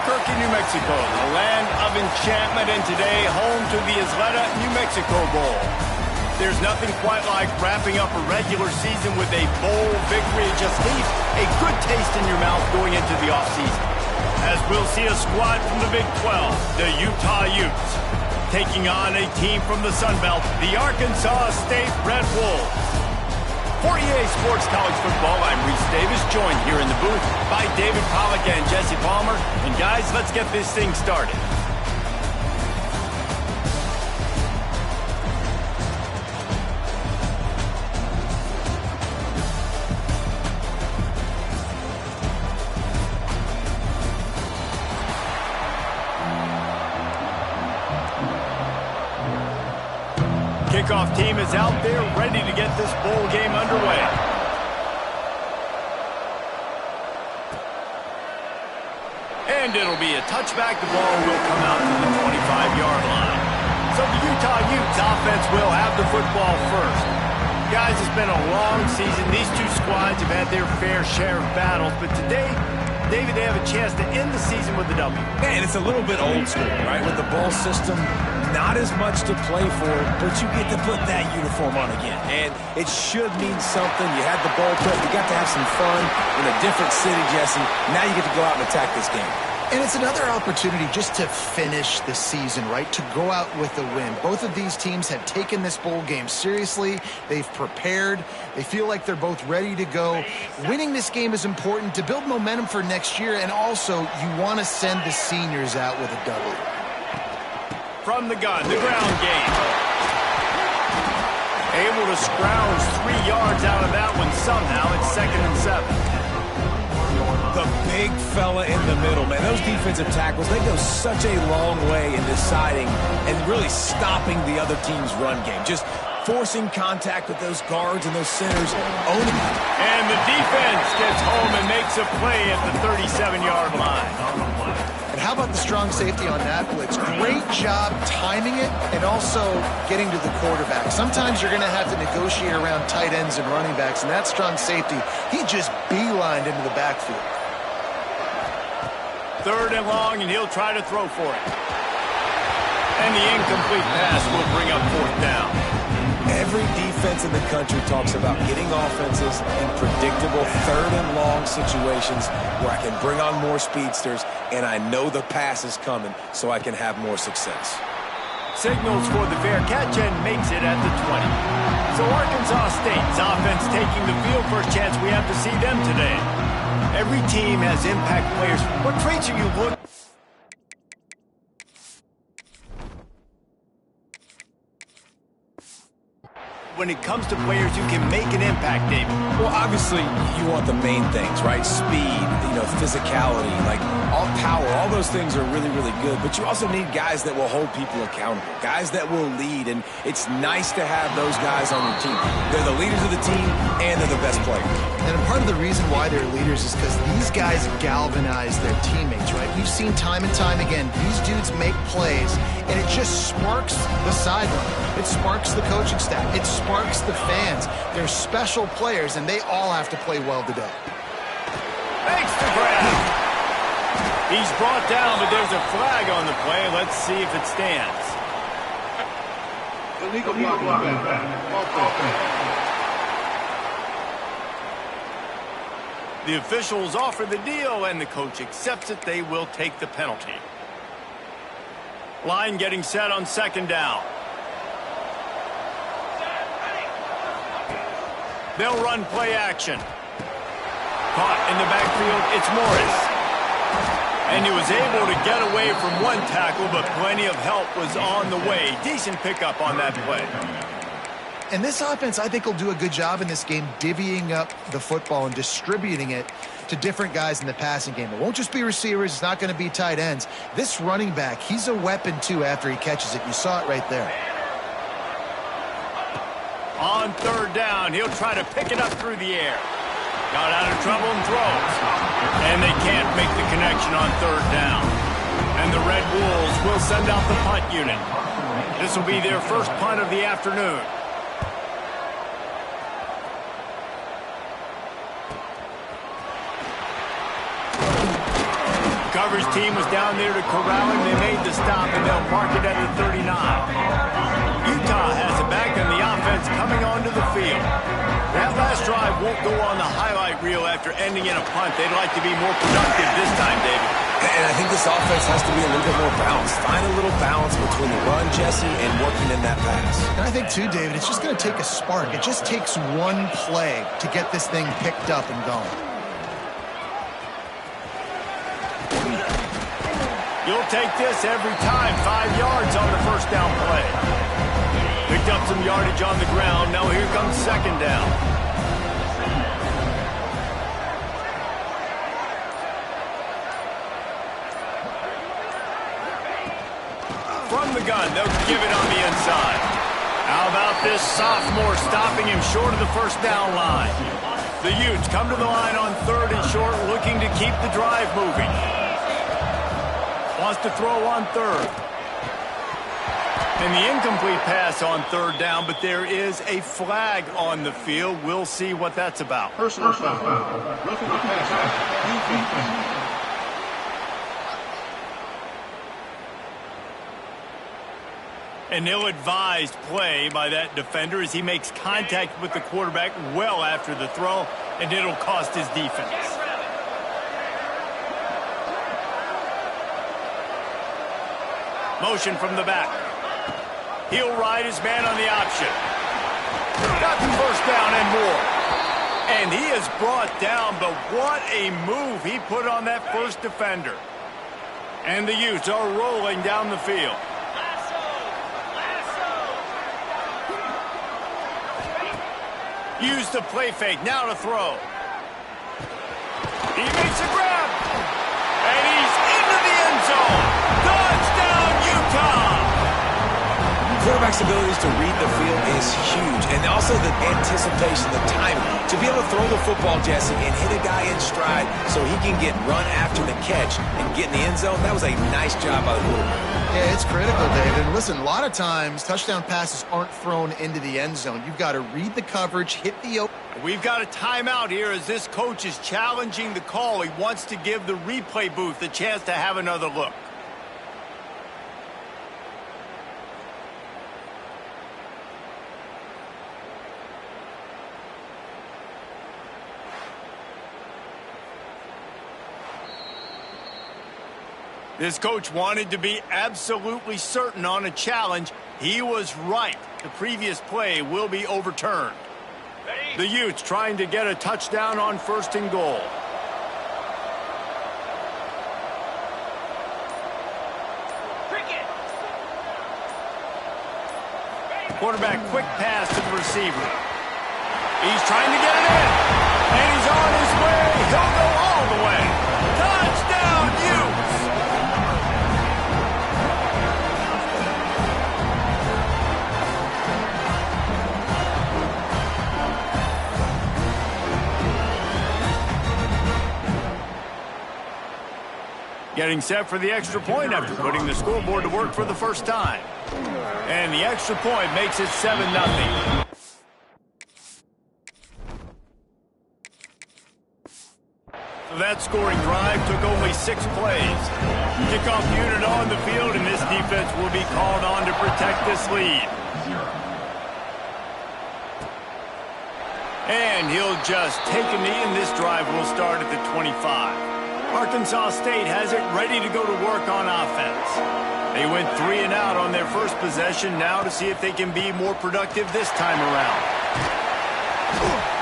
Albuquerque, New Mexico, the land of enchantment, and today home to the Isleta New Mexico Bowl. There's nothing quite like wrapping up a regular season with a bowl victory. It just leaves a good taste in your mouth going into the offseason. As we'll see a squad from the Big 12, the Utah Utes, taking on a team from the Sun Belt, the Arkansas State Red Wolves. For EA Sports College Football, I'm Reese Davis, joined here in the booth by David Pollack and Jesse Palmer. And guys, let's get this thing started. Kickoff team is out there ready to get this bowl game underway. And it'll be a touchback. The ball will come out to the 25-yard line. So the Utah Utes offense will have the football first. Guys, it's been a long season. These two squads have had their fair share of battles, but today, David, they have a chance to end the season with a W. And it's a little bit old school, right? With the bowl system, not as much to play for, but you get to put that uniform on again. And it should mean something. You had the bowl prep. You got to have some fun in a different city, Jesse. Now you get to go out and attack this game. And it's another opportunity just to finish the season, right? To go out with a win. Both of these teams have taken this bowl game seriously. They've prepared. They feel like they're both ready to go. Winning this game is important to build momentum for next year, and also you want to send the seniors out with a W. From the gun, the ground game. Able to scrounge 3 yards out of that one somehow. It's 2nd and 7. The big fella in the middle, man. Those defensive tackles, they go such a long way in deciding and really stopping the other team's run game. Just forcing contact with those guards and those centers, owning them. And the defense gets home and makes a play at the 37-yard line. And how about the strong safety on that blitz? Great job timing it and also getting to the quarterback. Sometimes you're going to have to negotiate around tight ends and running backs, and that strong safety, he just beelined into the backfield. 3rd and long, and he'll try to throw for it. And the incomplete pass will bring up 4th down. Every defense in the country talks about getting offenses in predictable 3rd and long situations where I can bring on more speedsters and I know the pass is coming so I can have more success. Signals for the fair catch and makes it at the 20. So Arkansas State's offense taking the field. First chance we have to see them today. Every team has impact players. What traits are you looking for? When it comes to players who can make an impact, David? Well, obviously, you want the main things, right? Speed, physicality, like all power, all those things are really, really good. But you also need guys that will hold people accountable, guys that will lead. And it's nice to have those guys on your team. They're the leaders of the team, and they're the best players. And part of the reason why they're leaders is because these guys galvanize their teammates, right? We've seen time and time again, these dudes make plays, and it just sparks the sideline. It sparks the coaching staff. It sparks the fans. They're special players, and they all have to play well today. Thanks to grab. He's brought down, but there's a flag on the play. Let's see if it stands. Illegal block. The officials offer the deal, and the coach accepts it. They will take the penalty. Line getting set on 2nd down. They'll run play action. Caught in the backfield, it's Morris. And he was able to get away from one tackle, but plenty of help was on the way. Decent pickup on that play. And this offense, I think, will do a good job in this game divvying up the football and distributing it to different guys in the passing game. It won't just be receivers. It's not going to be tight ends. This running back, he's a weapon, too, after he catches it. You saw it right there. On 3rd down, he'll try to pick it up through the air. Got out of trouble and throws. And they can't make the connection on 3rd down. And the Red Wolves will send out the punt unit. This will be their first punt of the afternoon. coverage team was down there to corral him. They made the stop, and they'll mark it at the 39. Utah has it back, and the offense coming onto the field. That last drive won't go on the highlight reel after ending in a punt. They'd like to be more productive this time, David. And I think this offense has to be a little bit more balanced. Find a little balance between the run, Jesse, and working in that pass. And I think, too, David, it's just going to take a spark. It just takes one play to get this thing picked up and going. You'll take this every time. 5 yards on the first down play. Picked up some yardage on the ground. Now here comes second down. From the gun, they'll give it on the inside. How about this sophomore stopping him short of the first down line? The Utes come to the line on 3rd and short, looking to keep the drive moving. Wants to throw on 3rd. And the incomplete pass on 3rd down, but there is a flag on the field. We'll see what that's about. Personal foul. Roughing the passer. An ill-advised play by that defender as he makes contact with the quarterback well after the throw, and it'll cost his defense. Motion from the back. He'll ride his man on the option. Got the first down and more. And he is brought down, but what a move he put on that first defender. And the Utes are rolling down the field. Use the play fake, now to throw. He makes a grab. And he's into the end zone. Touchdown, Utah! Quarterback's abilities to read the field is huge, and also the anticipation, the timing. To be able to throw the football, Jesse, and hit a guy in stride so he can get run after the catch and get in the end zone, that was a nice job by the quarterback. Yeah, it's critical, David. And listen, a lot of times, touchdown passes aren't thrown into the end zone. You've got to read the coverage, hit the open. We've got a timeout here as this coach is challenging the call. He wants to give the replay booth a chance to have another look. This coach wanted to be absolutely certain on a challenge. He was right. The previous play will be overturned. The Utes trying to get a touchdown on 1st and goal. Quarterback, quick pass to the receiver. He's trying to get it in. And he's on his way. He'll go all the way. Touchdown, Utes! Getting set for the extra point after putting the scoreboard to work for the first time. And the extra point makes it 7-0. So that scoring drive took only 6 plays. Kickoff unit on the field, and this defense will be called on to protect this lead. And he'll just take a knee, and this drive will start at the 25. Arkansas State has it ready to go to work on offense. They went 3 and out on their first possession, now to see if they can be more productive this time around.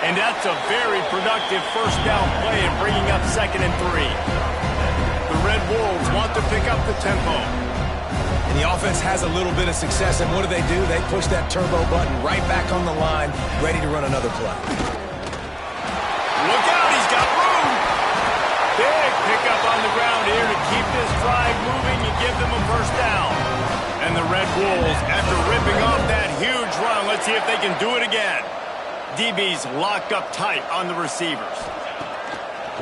And that's a very productive first down play and bringing up 2nd and 3. The Red Wolves want to pick up the tempo. And the offense has a little bit of success, and what do? They push that turbo button right back on the line, ready to run another play. Look out, he's got room! Big pickup on the ground here to keep this drive moving and give them a first down. And the Red Wolves, after ripping off that huge run, let's see if they can do it again. DB's locked up tight on the receivers.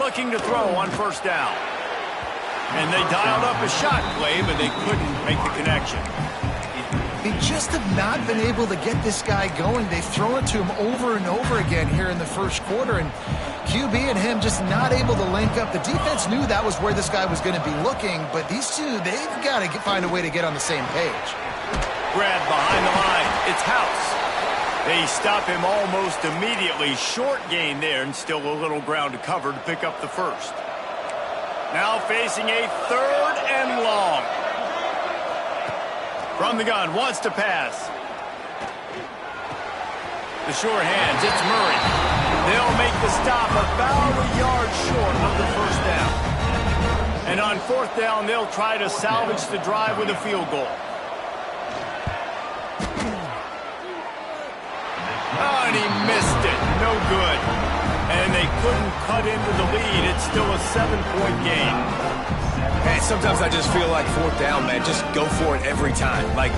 Looking to throw on first down. And they dialed up a shot play, but they couldn't make the connection. They just have not been able to get this guy going. They've thrown it to him over and over again here in the first quarter. And QB and him just not able to link up. The defense knew that was where this guy was going to be looking, but these two, they've got to find a way to get on the same page. Grab behind the line. It's House. They stop him almost immediately. Short gain there, and still a little ground to cover to pick up the first. Now facing a 3rd and long. From the gun, wants to pass. The sure hands, it's Murray. They'll make the stop about a yard short of the first down. And on 4th down, they'll try to salvage the drive with a field goal. Oh, and he missed it. No good. And they couldn't cut into the lead. It's still a 7-point game. Hey, sometimes I just feel like 4th down, man. Just go for it every time. Like,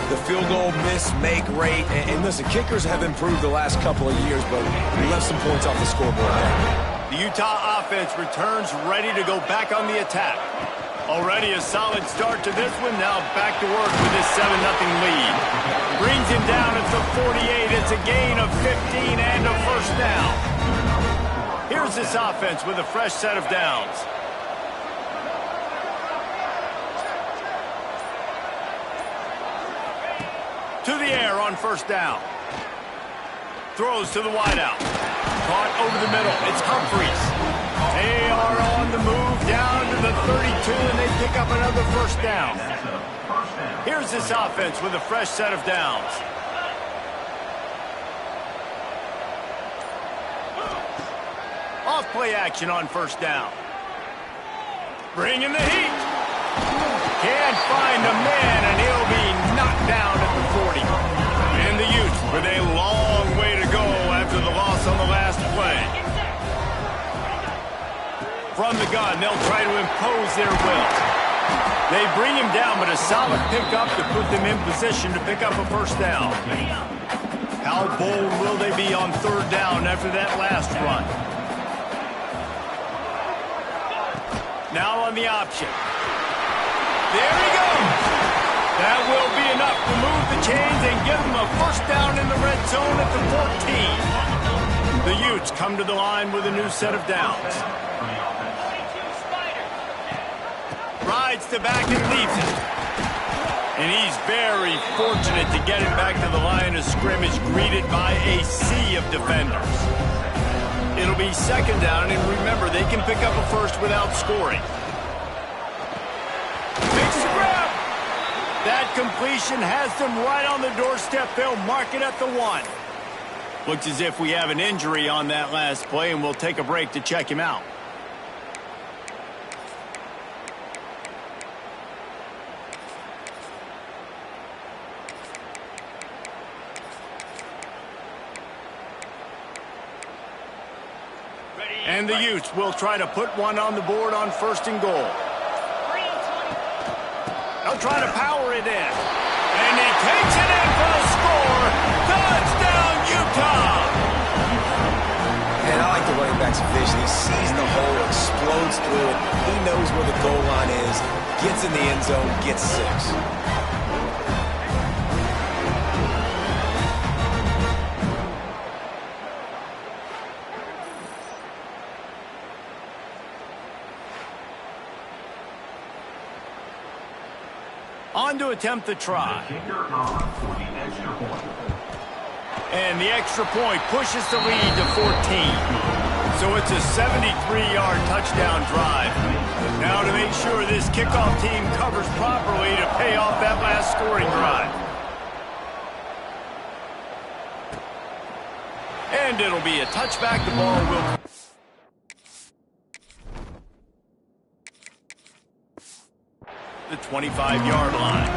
the field goal miss-make rate. And listen, kickers have improved the last couple of years, but we left some points off the scoreboard there. The Utah offense returns ready to go back on the attack. Already a solid start to this one. Now back to work with this 7-0 lead. Brings him down at the 48. It's a gain of 15 and a first down. Here's this offense with a fresh set of downs. To the air on first down. Throws to the wideout. Caught over the middle. It's Humphries. They are on the move down to the 32, and they pick up another first down. Here's this offense with a fresh set of downs. Off play action on first down. Bringing the heat. Can't find a man, and he'll be knocked down at the 40. And the Utes with a long way to go after the loss on the last play. From the gun, they'll try to impose their will. They bring him down, but a solid pickup to put them in position to pick up a first down. How bold will they be on 3rd down after that last run? Now on the option. There he goes. That will be enough to move the chains and give them a first down in the red zone at the 14. The Utes come to the line with a new set of downs. Rides the back and leaves it. And he's very fortunate to get him back to the line of scrimmage, greeted by a sea of defenders. It'll be 2nd down, and remember, they can pick up a first without scoring. Makes the grab. That completion has them right on the doorstep. They'll mark it at the 1. Looks as if we have an injury on that last play, and we'll take a break to check him out. And the Utes will try to put one on the board on 1st and goal. They'll try to power it in. And he takes it in for the score. Touchdown, Utah! And I like the running back's vision. He sees the hole, explodes through it. He knows where the goal line is, gets in the end zone, gets 6. On to attempt the try. And the extra point pushes the lead to 14. So it's a 73-yard touchdown drive. Now to make sure this kickoff team covers properly to pay off that last scoring drive. And it'll be a touchback. The ball will... the 25-yard line.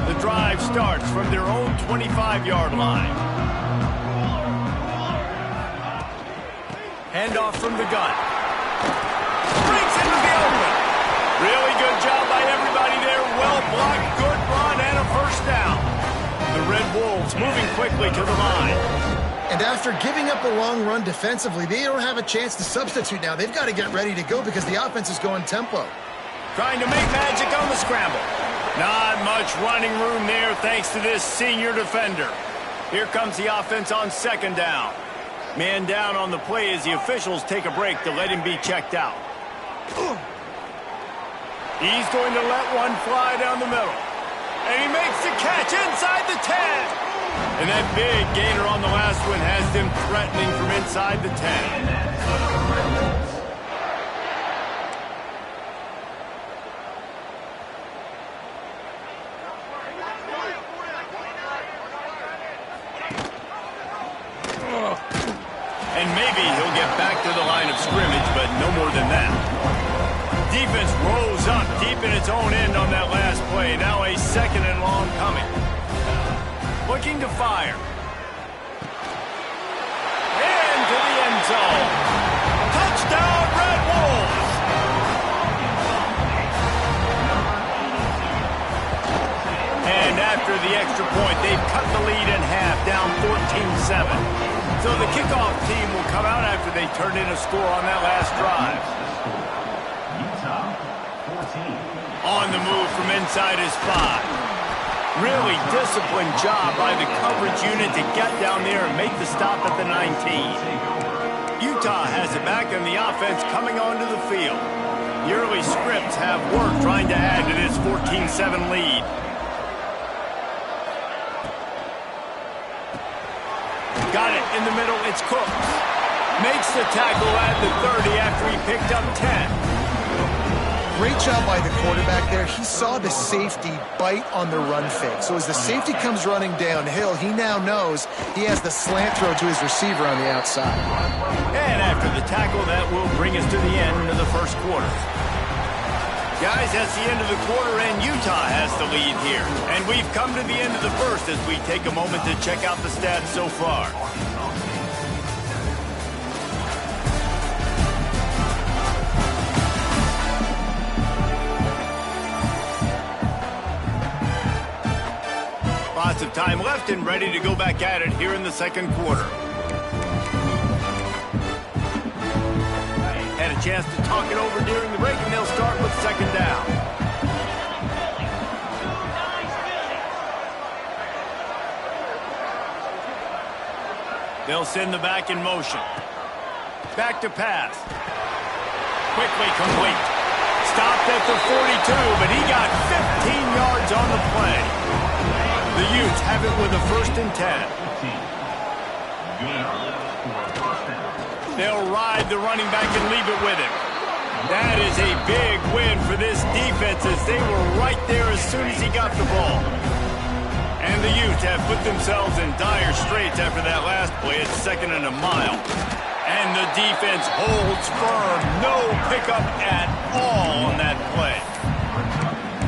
The drive starts from their own 25-yard line. Handoff from the gun. Breaks into the open. Really good job by everybody there. Well blocked, good run, and a first down. The Red Wolves moving quickly to the line. And after giving up a long run defensively, they don't have a chance to substitute now. They've got to get ready to go because the offense is going tempo. Trying to make magic on the scramble. Not much running room there thanks to this senior defender. Here comes the offense on 2nd down. Man down on the play as the officials take a break to let him be checked out. He's going to let one fly down the middle. And he makes the catch inside the 10. And that big gainer on the last one has them threatening from inside the 10. And maybe he'll get back to the line of scrimmage, but no more than that. Defense rose up deep in its own end on that last play. Now a second and long coming. Looking to fire. Into the end zone. Touchdown, Red Wolves! And after the extra point, they've cut the lead in half, down 14-7. So the kickoff team will come out after they turn in a score on that last drive. On the move from inside his 5. Really disciplined job by the coverage unit to get down there and make the stop at the 19. Utah has it back and the offense coming onto the field. The early scripts have work trying to add to this 14-7 lead. Got it in the middle, it's Cooks. Makes the tackle at the 30 after he picked up 10. Great job by the quarterback there. He saw the safety bite on the run fake. So as the safety comes running downhill, he now knows he has the slant throw to his receiver on the outside. And after the tackle, that will bring us to the end of the first quarter. Guys, that's the end of the quarter, and Utah has the lead here. And we've come to the end of the first as we take a moment to check out the stats so far. Lots of time left and ready to go back at it here in the second quarter. Had a chance to talk it over during the break, and they'll start with second down. They'll send the back in motion. Back to pass. Quickly complete. Stopped at the 42, but he got 15 yards on the play. The Utes have it with a 1st and 10. They'll ride the running back and leave it with him. That is a big win for this defense as they were right there as soon as he got the ball. And the Utes have put themselves in dire straits after that last play. It's 2nd and a mile. And the defense holds firm. No pickup at all on that play.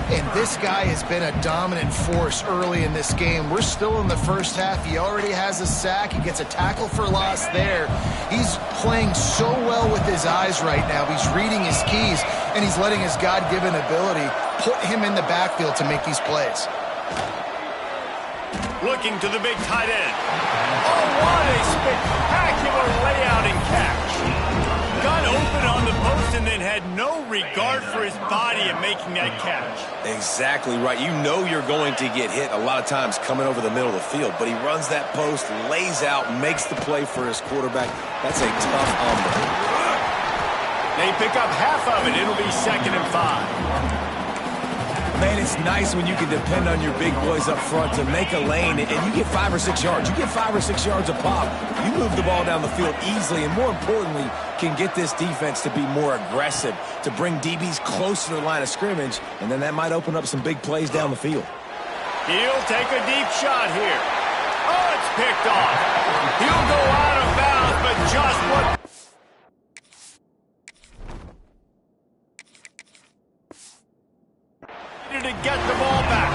And this guy has been a dominant force early in this game. We're still in the first half. He already has a sack. He gets a tackle for loss there. He's playing so well with his eyes right now. He's reading his keys, and he's letting his God-given ability put him in the backfield to make these plays. Looking to the big tight end. Oh, what a spectacular layout and catch. Got open on the post and then had no regard for his body in making that catch. Exactly right. You know you're going to get hit a lot of times coming over the middle of the field, but he runs that post, lays out, makes the play for his quarterback. That's a tough hombre. They pick up half of it. It'll be 2nd and 5. Man, it's nice when you can depend on your big boys up front to make a lane, and you get 5 or 6 yards. You get 5 or 6 yards a pop. You move the ball down the field easily, and more importantly, can get this defense to be more aggressive, to bring DBs close to the line of scrimmage, and then that might open up some big plays down the field. He'll take a deep shot here. Oh, it's picked off. He'll go out of bounds, but just what... to get the ball back.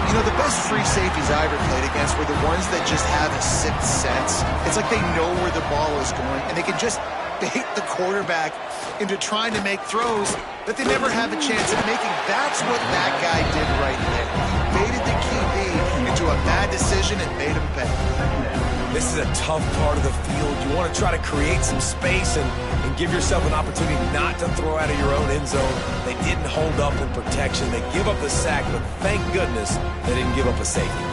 You know, the best free safeties I ever played against were the ones that just have a sixth sense. It's like they know where the ball is going, and they can just bait the quarterback into trying to make throws that they never have a chance at making. That's what that guy did right there. He baited the QB into a bad decision and made him pay. This is a tough part of the field. You want to try to create some space and give yourself an opportunity not to throw out of your own end zone. They didn't hold up in protection. They give up the sack, but thank goodness they didn't give up a safety.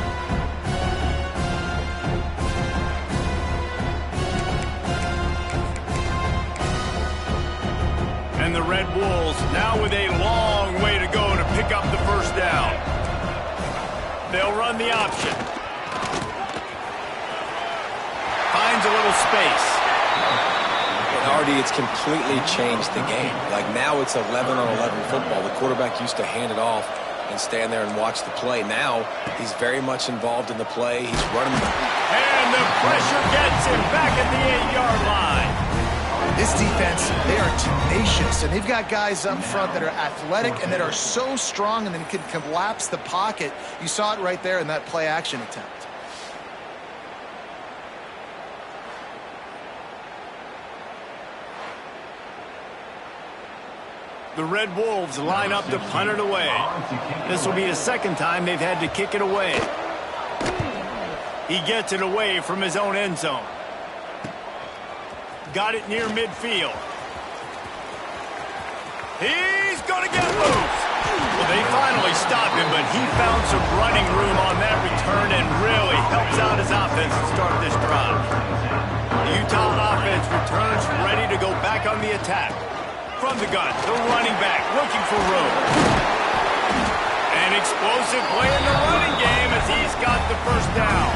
And the Red Wolves now with a long way to go to pick up the first down. They'll run the option. Finds a little space. And Artie, it's completely changed the game. Like now it's 11-on-11 football. The quarterback used to hand it off and stand there and watch the play. Now he's very much involved in the play. He's running. And the pressure gets him back at the 8-yard line. This defense, they are tenacious, and they've got guys up front that are athletic and that are so strong and then can collapse the pocket. You saw it right there in that play-action attempt. The Red Wolves line up to punt it away. This will be the second time they've had to kick it away. He gets it away from his own end zone. Got it near midfield. He's going to get loose. Well, they finally stopped him, but he found some running room on that return and really helps out his offense to start this drive. The Utah offense returns ready to go back on the attack. From the gun, the running back looking for room. An explosive play in the running game as he's got the first down.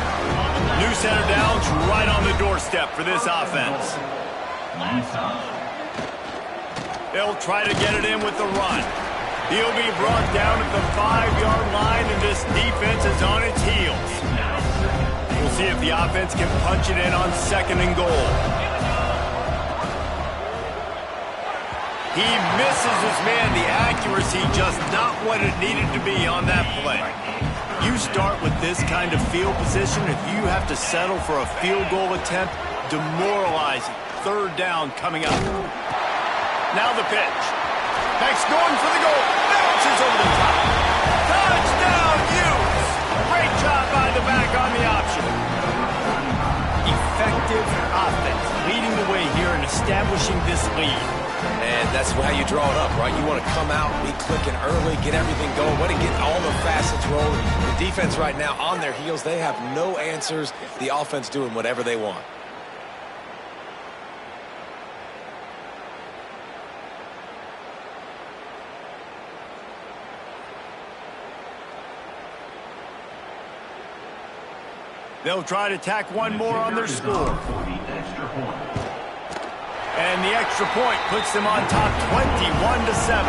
New set of downs right on the doorstep for this offense. They'll try to get it in with the run. He'll be brought down at the 5-yard line, and this defense is on its heels. We'll see if the offense can punch it in on 2nd and goal. He misses his man. The accuracy just not what it needed to be on that play. You start with this kind of field position. If you have to settle for a field goal attempt, demoralizing. 3rd down coming up. Now the pitch. Next going for the goal. Bounces over the top. Touchdown, Utes! Great job by the back on the option. Effective offense leading the way here and establishing this lead. And that's how you draw it up, right? You want to come out, be clicking early, get everything going, want to get all the facets rolling. The defense right now on their heels, they have no answers. The offense doing whatever they want. They'll try to tack one more on their score. And the extra point puts them on top 21-7.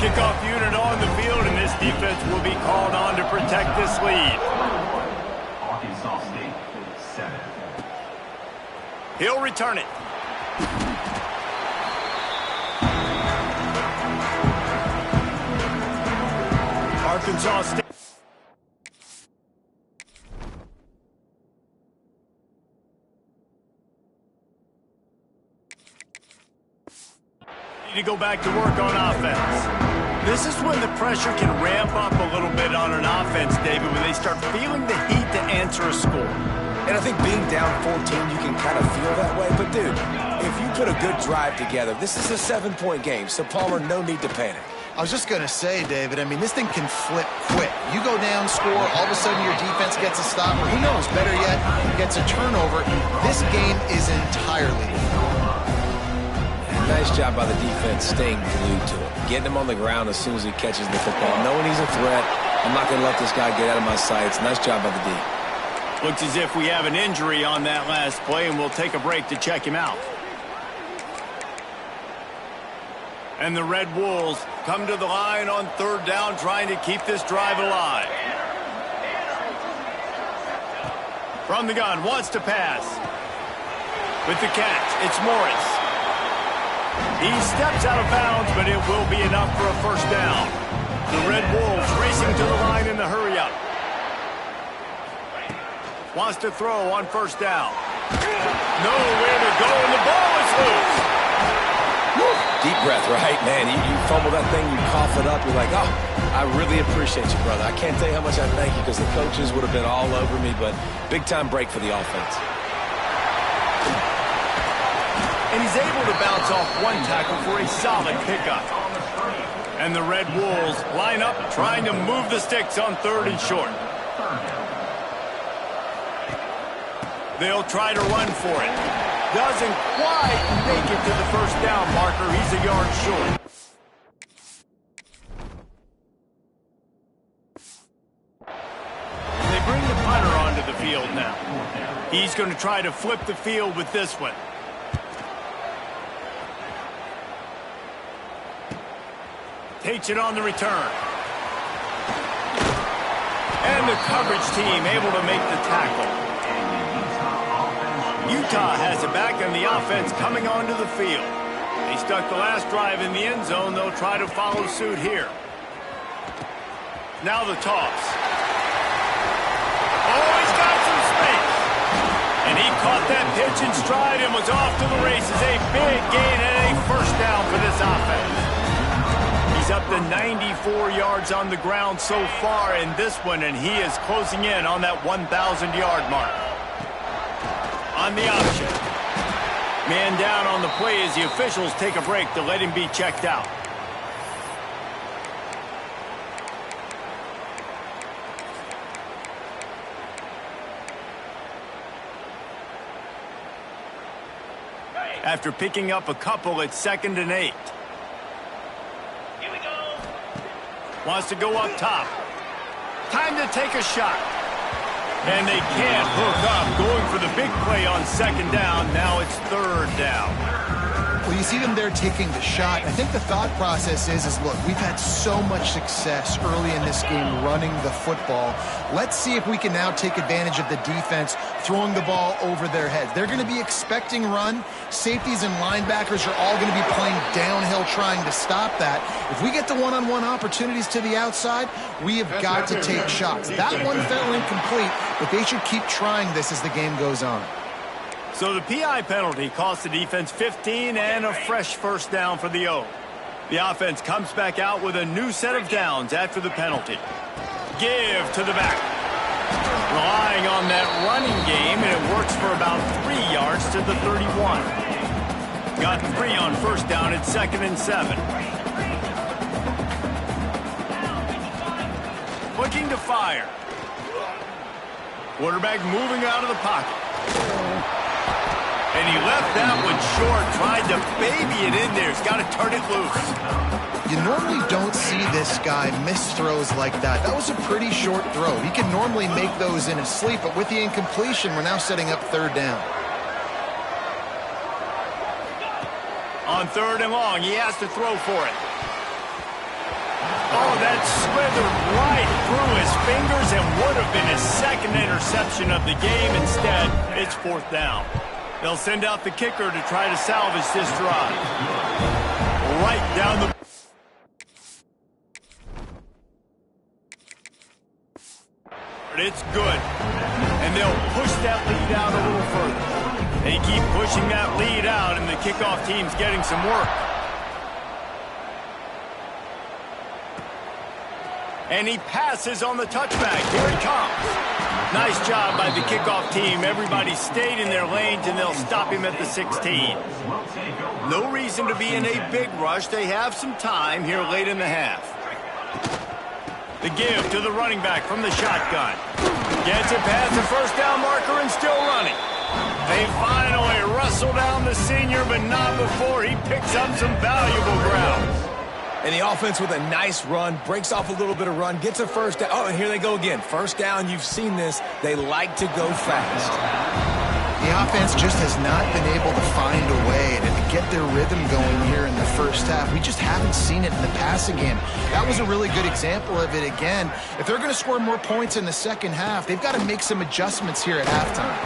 Kickoff unit on the field, and this defense will be called on to protect this lead. Arkansas State, 7. He'll return it. Arkansas State. To go back to work on offense. This is when the pressure can ramp up a little bit on an offense, David, when they start feeling the heat to answer a score. And I think being down 14, you can kind of feel that way. But, dude, if you put a good drive together, this is a 7-point game, so, Palmer, no need to panic. I was just going to say, David, I mean, this thing can flip quick. You go down, score, all of a sudden your defense gets a stop, or who knows, better yet, gets a turnover. This game is entirely different. Nice job by the defense staying glued to him. Getting him on the ground as soon as he catches the football. Knowing he's a threat, I'm not going to let this guy get out of my sights. Nice job by the D. Looks as if we have an injury on that last play, and we'll take a break to check him out. And the Red Wolves come to the line on 3rd down, trying to keep this drive alive. From the gun, wants to pass. With the catch, it's Morris. He steps out of bounds, but it will be enough for a first down. The Red Wolves racing to the line in the hurry-up. Wants to throw on 1st down. Nowhere to go, and the ball is loose. Deep breath, right? Man, you fumble that thing, you cough it up, you're like, oh, I really appreciate you, brother. I can't tell you how much I thank you because the coaches would have been all over me, but big-time break for the offense. And he's able to bounce off one tackle for a solid pickup. And the Red Wolves line up trying to move the sticks on 3rd and short. They'll try to run for it. Doesn't quite make it to the first down marker. He's a yard short. They bring the punter onto the field now. He's going to try to flip the field with this one. Takes it on the return. And the coverage team able to make the tackle. Utah has it back, and the offense coming onto the field. They stuck the last drive in the end zone. They'll try to follow suit here. Now the toss. Oh, he's got some space. And he caught that pitch in stride and was off to the races. A big gain and a first down for this offense. He's up to 94 yards on the ground so far in this one, and he is closing in on that 1,000-yard mark. On the option. Man down on the play as the officials take a break to let him be checked out. After picking up a couple at 2nd and 8. Here we go. Wants to go up top. Time to take a shot. And they can't hook up. Going for the big play on 2nd down. Now it's 3rd down. Well, you see them there taking the shot. I think the thought process is look, we've had so much success early in this game running the football. Let's see if we can now take advantage of the defense throwing the ball over their heads. They're going to be expecting run. Safeties and linebackers are all going to be playing downhill trying to stop that. If we get the one-on-one opportunities to the outside, we have got to take shots. That one fell incomplete, but they should keep trying this as the game goes on. So the PI penalty cost the defense 15 and a fresh first down for the O. The offense comes back out with a new set of downs after the penalty. Give to the back. Relying on that running game, and it works for about 3 yards to the 31. Got 3 on first down at 2nd and 7. Looking to fire. Quarterback moving out of the pocket. And he left that one short, tried to baby it in there. He's got to turn it loose. You normally don't see this guy miss throws like that. That was a pretty short throw. He can normally make those in his sleep, but with the incompletion, we're now setting up 3rd down. On 3rd and long, he has to throw for it. Oh, that slithered right through his fingers and would have been his 2nd interception of the game. Instead, it's 4th down. They'll send out the kicker to try to salvage this drive. Right down the... It's good. And they'll push that lead out a little further. They keep pushing that lead out, and the kickoff team's getting some work. And he passes on the touchback. Here he comes. Nice job by the kickoff team. Everybody stayed in their lanes, and they'll stop him at the 16. No reason to be in a big rush. They have some time here late in the half. The give to the running back from the shotgun. Gets it past the first down marker and still running. They finally wrestle down the senior, but not before he picks up some valuable ground. And the offense with a nice run, breaks off a little bit of run, gets a first down. Oh, and here they go again. First down, you've seen this. They like to go fast. The offense just has not been able to find a way to get their rhythm going here in the first half. We just haven't seen it in the passing game. That was a really good example of it again. If they're going to score more points in the second half, they've got to make some adjustments here at halftime.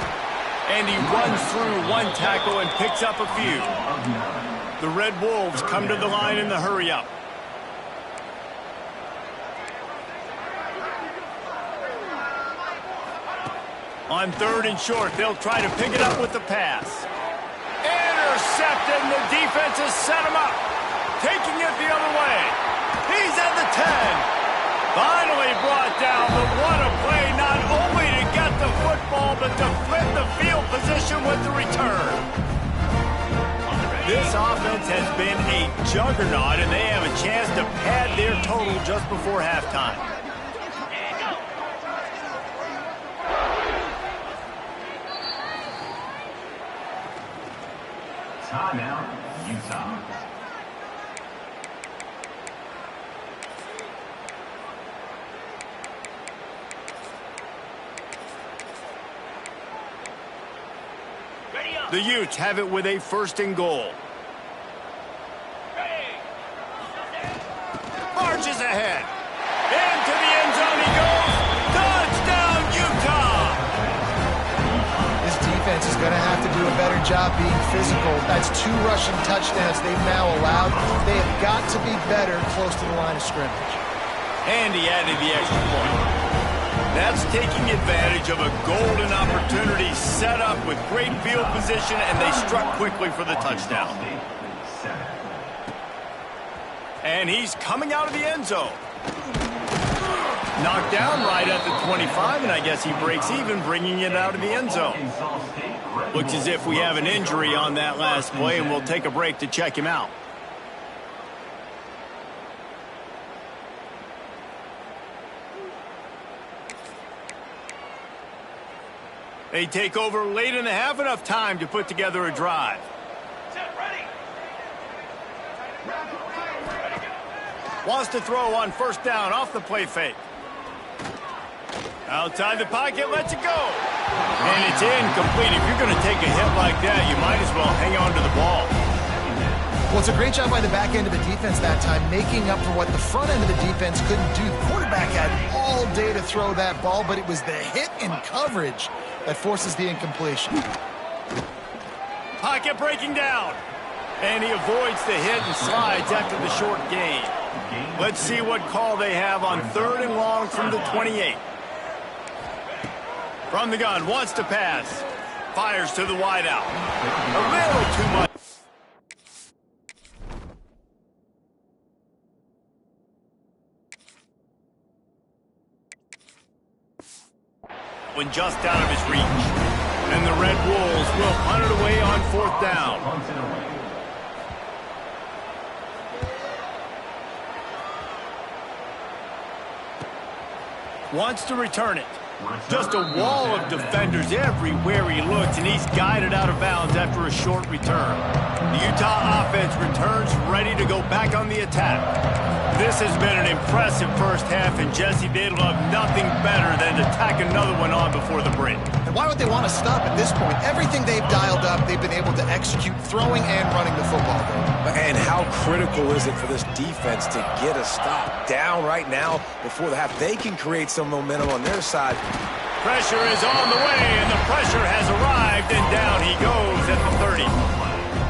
And he runs through one tackle and picks up a few. The Red Wolves come to the line in the hurry-up. On 3rd and short, they'll try to pick it up with the pass. Intercepted, and the defense has set him up. Taking it the other way. He's at the 10. Finally brought down, but what a play, not only to get the football, but to flip the field position with the return. This offense has been a juggernaut, and they have a chance to pad their total just before halftime. Timeout, Utah. The Utes have it with a 1st and goal. Marches ahead. Into the end zone he goes. Touchdown, Utah! This defense is going to have to do a better job being physical. That's 2 rushing touchdowns they've now allowed. They have got to be better close to the line of scrimmage. And he added the extra point. That's taking advantage of a golden opportunity set up with great field position, and they struck quickly for the touchdown. And he's coming out of the end zone. Knocked down right at the 25, and I guess he breaks even, bringing it out of the end zone. Looks as if we have an injury on that last play, and we'll take a break to check him out. They take over late in the half, enough time to put together a drive. Wants to throw on 1st down off the play fake. Outside the pocket, lets it go. And it's incomplete. If you're going to take a hit like that, you might as well hang on to the ball. Well, it's a great job by the back end of the defense that time, making up for what the front end of the defense couldn't do. The quarterback had all day to throw that ball, but it was the hit and coverage that forces the incompletion. Pocket breaking down. And he avoids the hit and slides after the short gain. Let's see what call they have on 3rd and long from the 28. From the gun, wants to pass. Fires to the wideout. A little too much. When just out of his reach. And the Red Wolves will punt it away on 4th down. Wants to return it. Just a wall of defenders everywhere he looks, and he's guided out of bounds after a short return. The Utah offense returns ready to go back on the attack. This has been an impressive first half, and Jesse, they'd love nothing better than to tack another one on before the break. And why would they want to stop at this point? Everything they've dialed up, they've been able to execute throwing and running the football. And how critical is it for this defense to get a stop down right now before the half? They can create some momentum on their side. Pressure is on the way, and the pressure has arrived, and down he goes at the 30.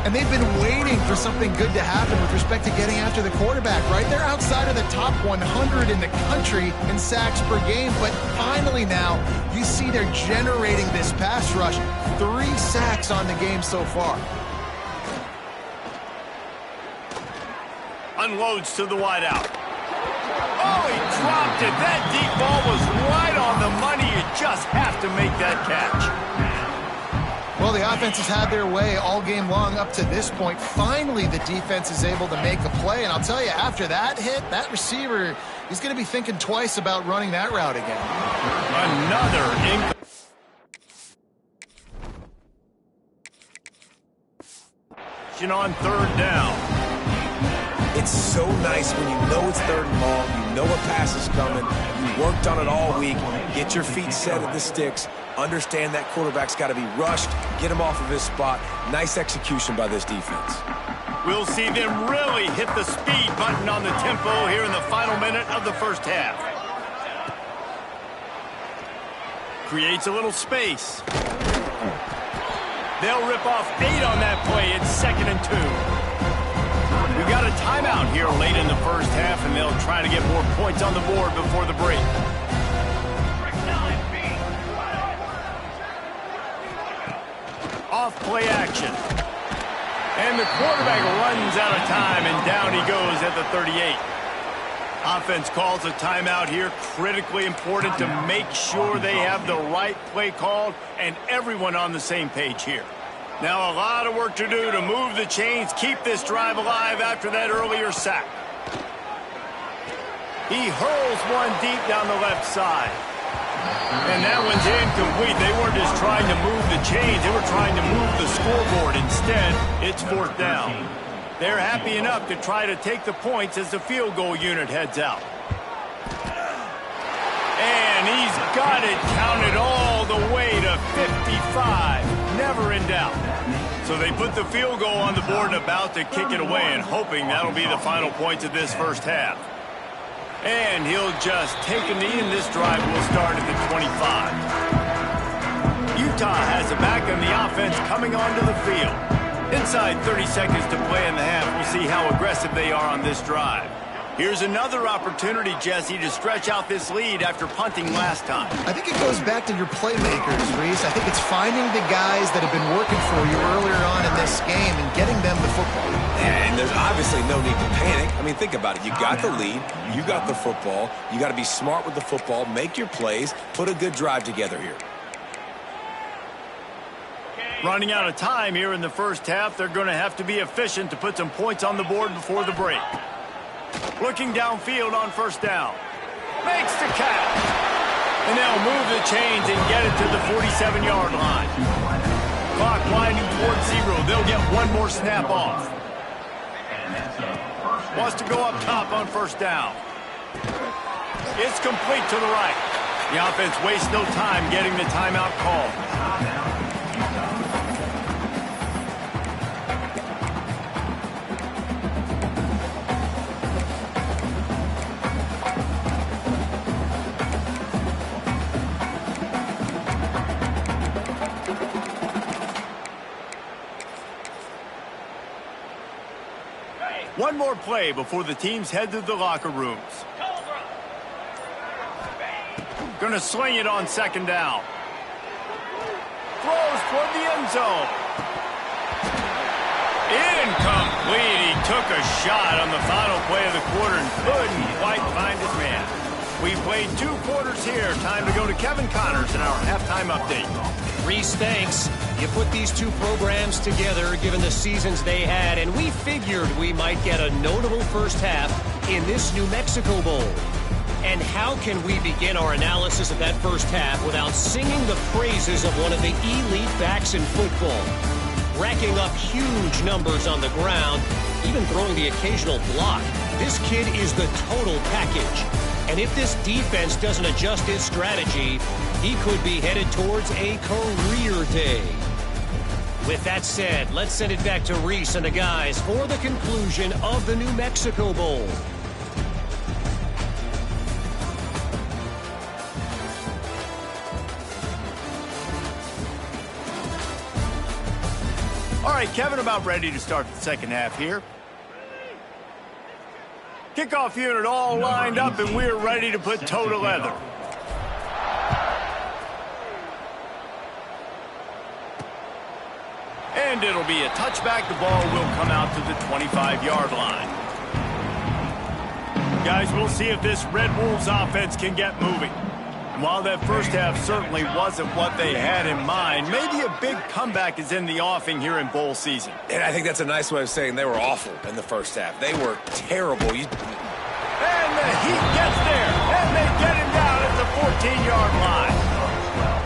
And they've been waiting for something good to happen with respect to getting after the quarterback, right? They're outside of the top 100 in the country in sacks per game, but finally now you see they're generating this pass rush. 3 sacks on the game so far. Unloads to the wideout. Oh, he dropped it. That deep ball was right on the money. You just have to make that catch. Well, the offense has had their way all game long up to this point. Finally, the defense is able to make a play. And I'll tell you, after that hit, that receiver, he's going to be thinking twice about running that route again. Another on 3rd down. It's so nice when you know it's 3rd and long, you know a pass is coming, you worked on it all week, get your feet set at the sticks, understand that quarterback's got to be rushed, get him off of his spot. Nice execution by this defense. We'll see them really hit the speed button on the tempo here in the final minute of the first half. Creates a little space. They'll rip off 8 on that play. It's 2nd and 2. We've got a timeout here late in the first half, and they'll try to get more points on the board before the break. Off play action. And the quarterback runs out of time, and down he goes at the 38. Offense calls a timeout here. Critically important to make sure they have the right play called and everyone on the same page here. Now a lot of work to do to move the chains, keep this drive alive after that earlier sack. He hurls one deep down the left side. And that one's incomplete. They weren't just trying to move the chains. They were trying to move the scoreboard. Instead, it's 4th down. They're happy enough to try to take the points as the field goal unit heads out. And he's got it counted all the way to 55. Never in doubt. So they put the field goal on the board and about to kick it away, and hoping that'll be the final points of this first half. And he'll just take a knee, and this drive will start at the 25. Utah has it back, and the offense coming onto the field. Inside 30 seconds to play in the half. We'll see how aggressive they are on this drive. Here's another opportunity, Jesse, to stretch out this lead after punting last time. I think it goes back to your playmakers, Reese. I think it's finding the guys that have been working for you earlier on in this game and getting them the football. And there's obviously no need to panic. I mean, think about it. You got the lead. You got the football. You got to be smart with the football. Make your plays. Put a good drive together here. Running out of time here in the first half. They're going to have to be efficient to put some points on the board before the break. Looking downfield on 1st down. Makes the catch. And they'll move the chains and get it to the 47-yard line. Clock winding towards 0. They'll get one more snap off. Wants to go up top on 1st down. It's complete to the right. The offense wastes no time getting the timeout called. One more play before the teams head to the locker rooms. Gonna sling it on 2nd down. Throws toward the end zone. Incomplete. He took a shot on the final play of the quarter and couldn't quite find his man. We played 2 quarters here. Time to go to Kevin Connors in our halftime update. Reese, thanks. You put these 2 programs together given the seasons they had, and we figured we might get a notable first half in this New Mexico Bowl. And how can we begin our analysis of that first half without singing the praises of one of the elite backs in football? Racking up huge numbers on the ground, even throwing the occasional block. This kid is the total package. And if this defense doesn't adjust its strategy, he could be headed towards a career day. With that said, let's send it back to Reese and the guys for the conclusion of the New Mexico Bowl. All right, Kevin, about ready to start the second half here. Kickoff unit all lined up, and we're ready to put toe to leather. And it'll be a touchback. The ball will come out to the 25-yard line. Guys, we'll see if this Red Wolves offense can get moving. And while that first half certainly wasn't what they had in mind, maybe a big comeback is in the offing here in bowl season. And I think that's a nice way of saying they were awful in the first half. They were terrible. And the Heat gets there, and they get him down at the 14-yard line.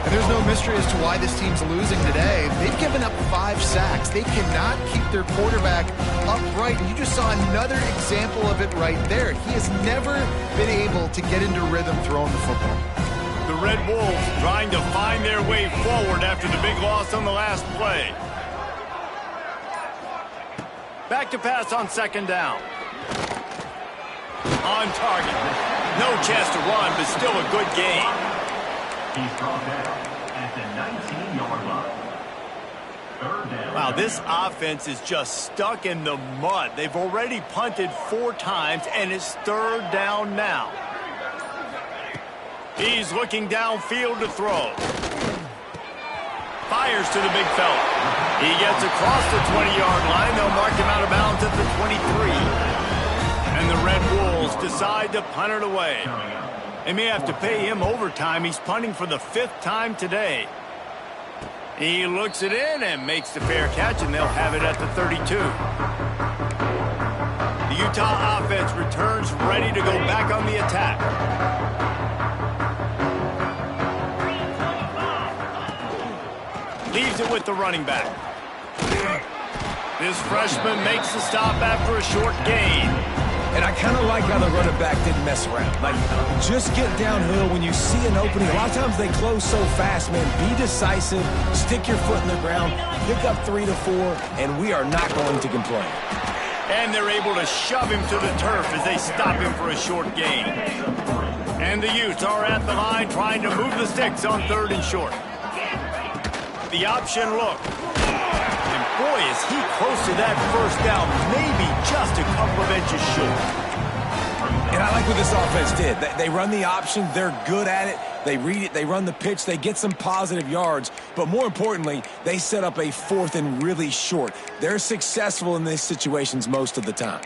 And there's no mystery as to why this team's losing today. They've given up 5 sacks. They cannot keep their quarterback upright. And you just saw another example of it right there. He has never been able to get into rhythm throwing the football. The Red Wolves trying to find their way forward after the big loss on the last play. Back to pass on 2nd down. On target. No chance to run, but still a good gain. He's brought down at the 19-yard line. 3rd down. Wow, this offense is just stuck in the mud. They've already punted 4 times, and it's 3rd down now. He's looking downfield to throw. Fires to the big fella. He gets across the 20-yard line. They'll mark him out of bounds at the 23. And the Red Wolves decide to punt it away. They may have to pay him overtime. He's punting for the 5th time today. He looks it in and makes the fair catch, and they'll have it at the 32. The Utah offense returns ready to go back on the attack. Leaves it with the running back. This freshman makes the stop after a short gain. And I kind of like how the running back didn't mess around. Like, just get downhill when you see an opening. A lot of times they close so fast, man. Be decisive, stick your foot in the ground, pick up 3 to 4, and we are not going to complain. And they're able to shove him to the turf as they stop him for a short gain. And the Utes are at the line trying to move the sticks on 3rd and short. The option look. And boy, is he close to that first down, maybe just a couple of inches short. And I like what this offense did. They run the option. They're good at it. They read it. They run the pitch. They get some positive yards. But more importantly, they set up a 4th and really short. They're successful in these situations most of the time.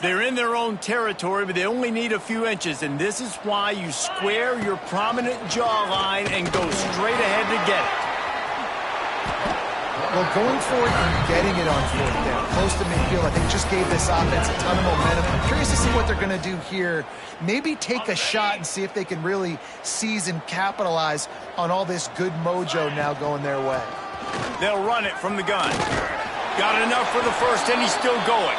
They're in their own territory, but they only need a few inches, and this is why you square your prominent jawline and go straight ahead to get it. Well, going for it and getting it on 4th down, close to midfield, I think just gave this offense a ton of momentum. I'm curious to see what they're going to do here. Maybe take a shot and see if they can really seize and capitalize on all this good mojo now going their way. They'll run it from the gun. Got enough for the first, and he's still going.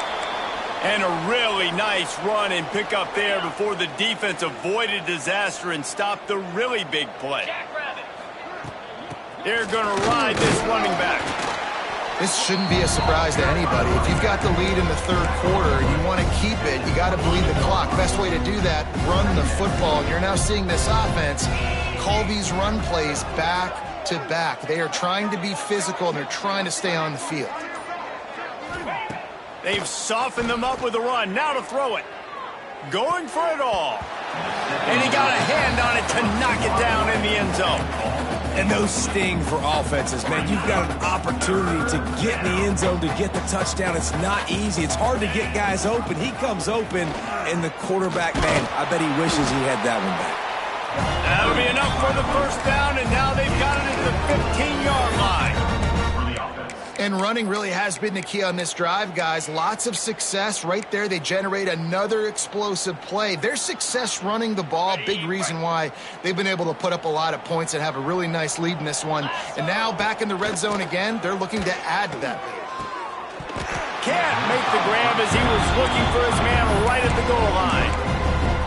And a really nice run and pick up there before the defense avoided disaster and stopped the really big play. They're going to ride this running back. This shouldn't be a surprise to anybody. If you've got the lead in the 3rd quarter and you want to keep it, you got to bleed the clock. Best way to do that, run the football. And you're now seeing this offense call these run plays back to back. They are trying to be physical, and they're trying to stay on the field. They've softened them up with a run. Now to throw it. Going for it all. And he got a hand on it to knock it down in the end zone. And those sting for offenses, man. You've got an opportunity to get in the end zone, to get the touchdown. It's not easy. It's hard to get guys open. He comes open, and the quarterback, man, I bet he wishes he had that one back. That'll be enough for the first down, and now they've got it at the 15-yard line. And running really has been the key on this drive, guys. Lots of success right there. They generate another explosive play. Their success running the ball, big reason why they've been able to put up a lot of points and have a really nice lead in this one. And now back in the red zone again, they're looking to add to that lead. Can't make the grab as he was looking for his man right at the goal line.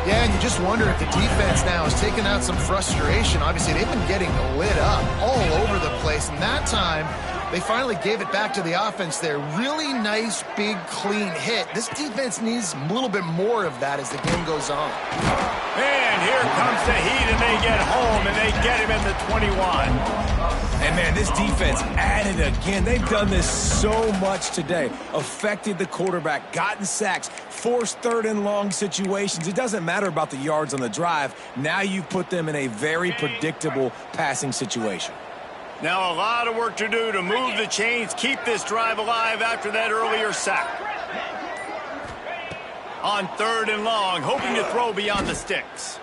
Yeah, and you just wonder if the defense now is taking out some frustration. Obviously, they've been getting lit up all over the place. And that time, they finally gave it back to the offense there. Really nice, big, clean hit. This defense needs a little bit more of that as the game goes on. And here comes the heat, and they get home, and they get him in the 21. And, man, this defense added again. They've done this so much today. Affected the quarterback, gotten sacks, forced 3rd and long situations. It doesn't matter about the yards on the drive. Now you've put them in a very predictable passing situation. Now a lot of work to do to move the chains, keep this drive alive after that earlier sack. On 3rd and long, hoping to throw beyond the sticks.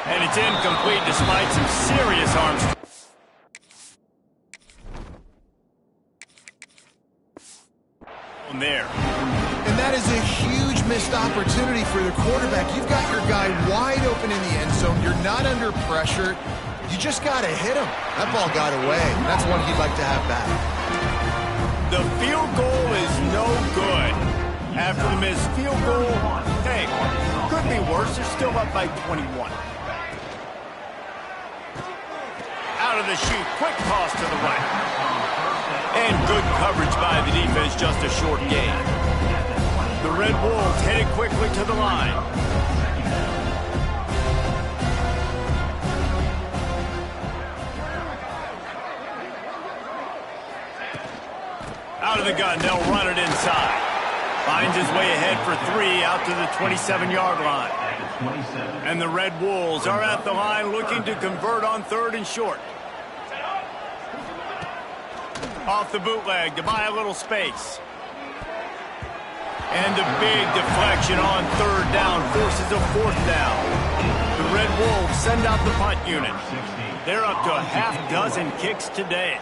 And it's incomplete despite some serious arms. There. And that is a huge missed opportunity for the quarterback. You've got your guy wide open in the end zone. You're not under pressure. You just got to hit him. That ball got away. That's one he'd like to have back. The field goal is no good. After the missed field goal, hey, could be worse. They're still up by 21. Out of the chute, quick toss to the right. And good coverage by the defense, just a short gain. The Red Wolves headed quickly to the line. Out of the gun, they'll run it inside. Finds his way ahead for 3 out to the 27-yard line. And the Red Wolves are at the line looking to convert on 3rd and short. Off the bootleg to buy a little space. And a big deflection on 3rd down forces a 4th down. The Red Wolves send out the punt unit. They're up to a half dozen kicks today.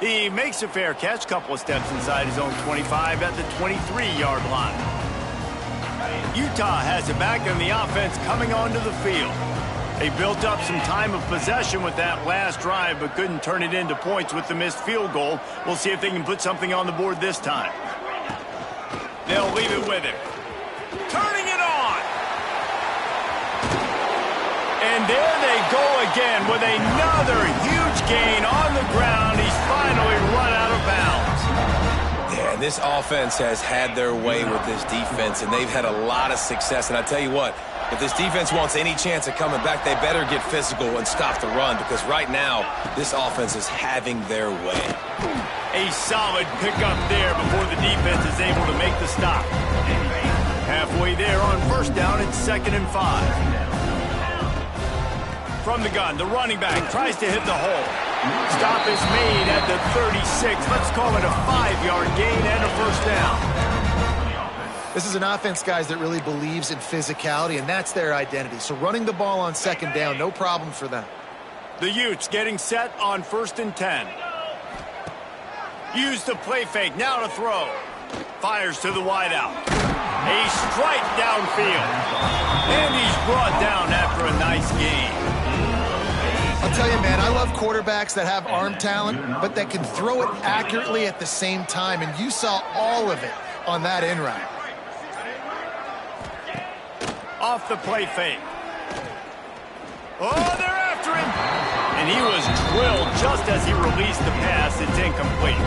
He makes a fair catch, couple of steps inside his own 25 at the 23-yard line. Utah has it back in the offense coming onto the field. They built up some time of possession with that last drive, but couldn't turn it into points with the missed field goal. We'll see if they can put something on the board this time. They'll leave it with him. Turning it on. And there they go again with another huge gain on the ground. He's finally run out of bounds. Yeah, this offense has had their way with this defense, and they've had a lot of success. And I tell you what, if this defense wants any chance of coming back, they better get physical and stop the run, because right now, this offense is having their way. A solid pickup there before the defense is able to make the stop. Halfway there on first down, it's 2nd and 5. From the gun, the running back tries to hit the hole. Stop is made at the 36. Let's call it a 5-yard gain and a first down. This is an offense, guys, that really believes in physicality, and that's their identity. So running the ball on 2nd down, no problem for them. The Utes getting set on 1st and 10. Use the play fake, now to throw. Fires to the wideout. A strike downfield. And he's brought down after a nice gain. I'll tell you, man, I love quarterbacks that have arm talent, but that can throw it accurately at the same time, and you saw all of it on that in route. Off the play fake. Oh, they're after him. And he was drilled just as he released the pass. It's incomplete.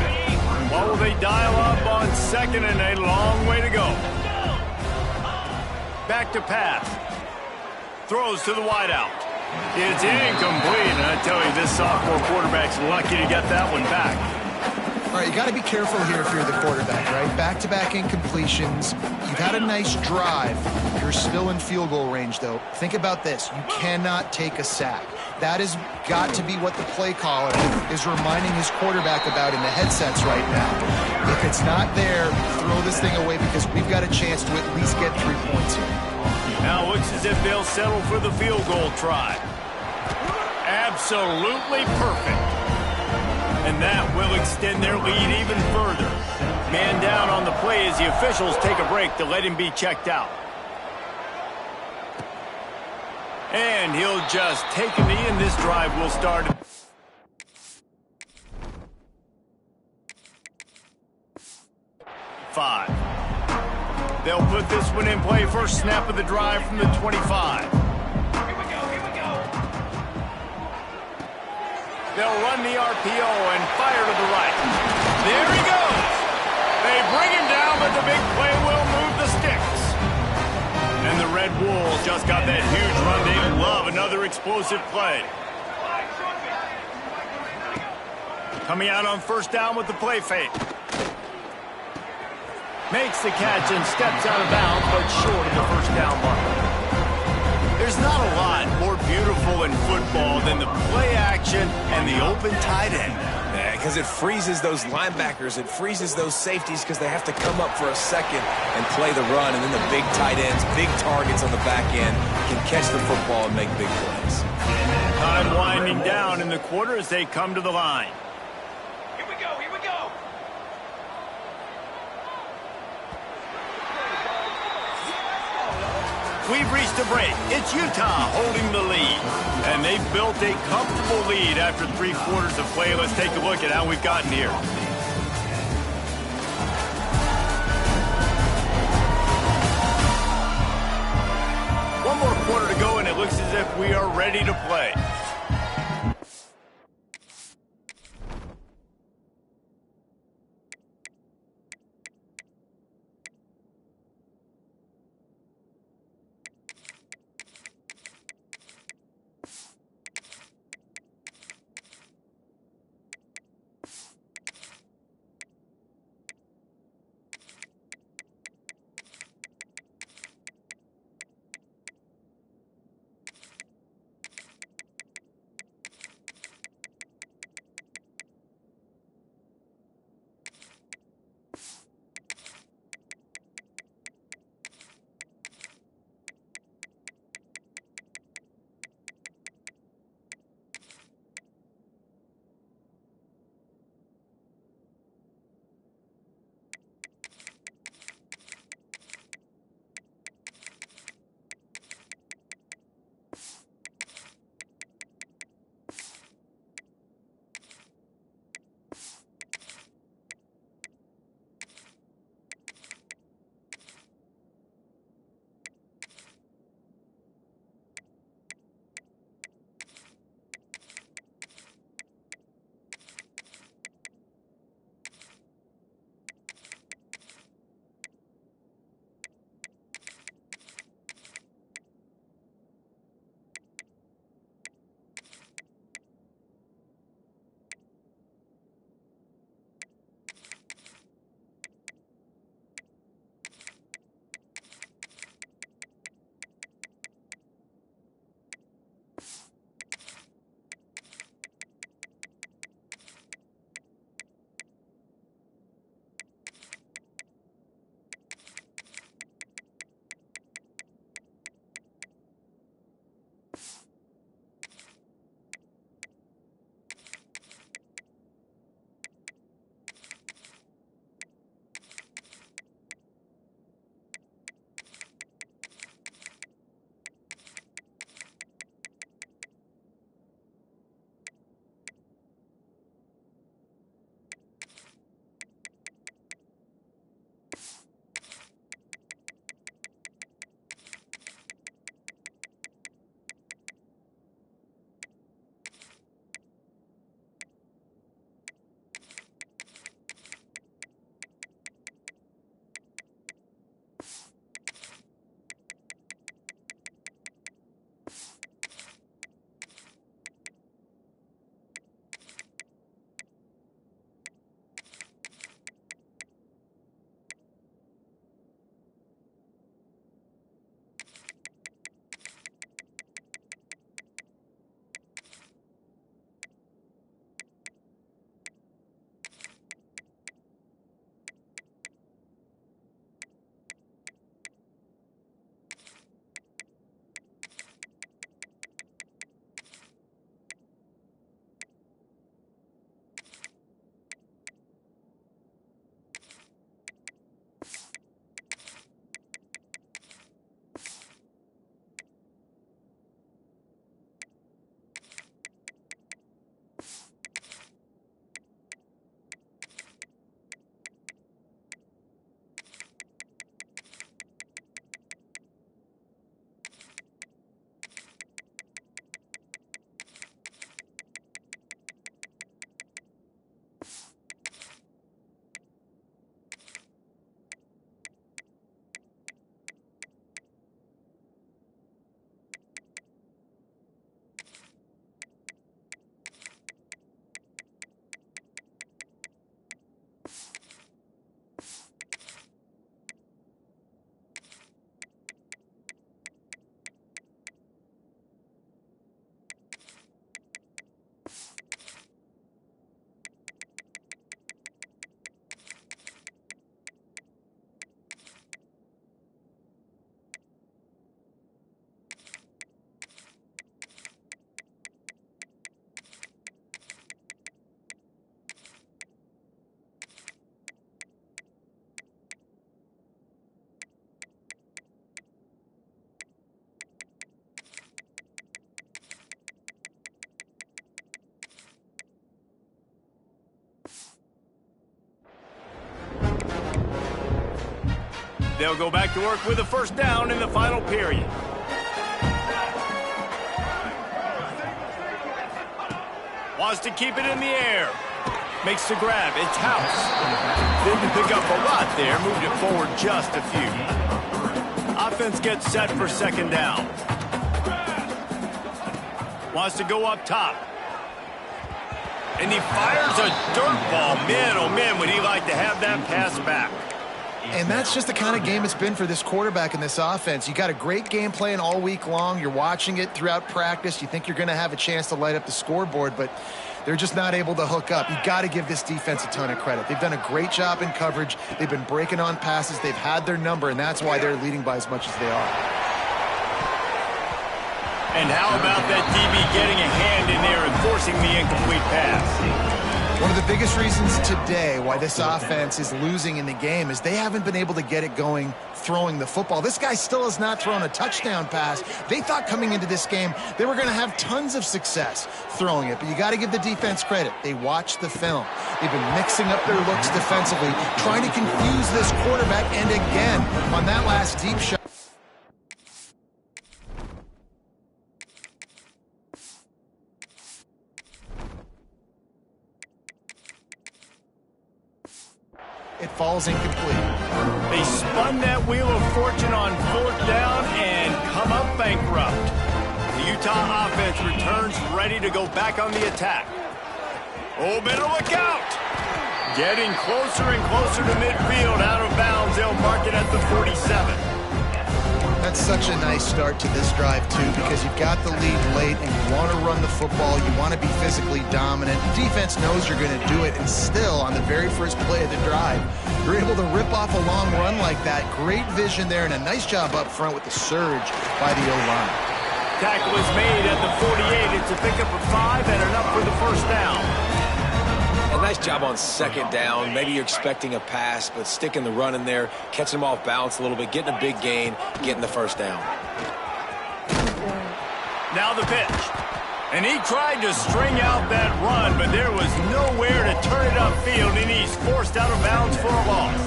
What will they dial up on 2nd and a long way to go? Back to pass. Throws to the wideout. It's incomplete. And I tell you, this sophomore quarterback's lucky to get that one back. All right, you got to be careful here if you're the quarterback, right? Back-to-back incompletions. You've had a nice drive. You're still in field goal range, though. Think about this. You cannot take a sack. That has got to be what the play caller is reminding his quarterback about in the headsets right now. If it's not there, throw this thing away, because we've got a chance to at least get 3 points here. Now it looks as if they'll settle for the field goal try. Absolutely perfect. And that will extend their lead even further. Man down on the play as the officials take a break to let him be checked out. And he'll just take a knee, and this drive will start. 5. They'll put this one in play. First snap of the drive from the 25. They'll run the RPO and fire to the right. There he goes. They bring him down, but the big play will move the sticks. And the Red Wolves just got that huge run. They love another explosive play. Coming out on first down with the play fake. Makes the catch and steps out of bounds, but short of the first down mark. There's not a lot more beautiful in football than the play action and the open tight end. Because it freezes those linebackers, it freezes those safeties, because they have to come up for a second and play the run, and then the big tight ends, big targets on the back end, can catch the football and make big plays. Time winding down in the quarter as they come to the line. Here we go, here we go. We've reached a break. It's Utah holding the lead. And they've built a comfortable lead after 3 quarters of play. Let's take a look at how we've gotten here. One more quarter to go, and it looks as if we are ready to play. They'll go back to work with a first down in the final period. Wants to keep it in the air. Makes the grab. It's House. Didn't pick up a lot there. Moved it forward just a few. Offense gets set for second down. Wants to go up top. And he fires a dirt ball. Man, oh man, would he like to have that pass back. And that's just the kind of game it's been for this quarterback in this offense. You got a great game plan all week long. You're watching it throughout practice. You think you're going to have a chance to light up the scoreboard, but they're just not able to hook up. You got to give this defense a ton of credit. They've done a great job in coverage. They've been breaking on passes. They've had their number, and that's why they're leading by as much as they are. And how about that DB getting a hand in there and forcing the incomplete pass? One of the biggest reasons today why this offense is losing in the game is they haven't been able to get it going throwing the football. This guy still has not thrown a touchdown pass. They thought coming into this game they were going to have tons of success throwing it, but you got to give the defense credit. They watched the film. They've been mixing up their looks defensively, trying to confuse this quarterback, and again, on that last deep shot, it falls incomplete. They spun that wheel of fortune on fourth down and come up bankrupt. The Utah offense returns ready to go back on the attack. Oh, better look out! Getting closer and closer to midfield, out of bounds. They'll mark it at the 47. That's such a nice start to this drive, too, because you've got the lead late and you want to run the football. You want to be physically dominant. The defense knows you're going to do it, and still, on the very first play of the drive, you're able to rip off a long run like that. Great vision there, and a nice job up front with the surge by the O-line. Tackle is made at the 48. It's a pickup of 5 and enough for the first down. A nice job on second down. Maybe you're expecting a pass, but sticking the run in there, catching them off balance a little bit, getting a big gain, getting the first down. Now the pitch. And he tried to string out that run, but there was nowhere to turn it upfield, and he's forced out of bounds for a loss.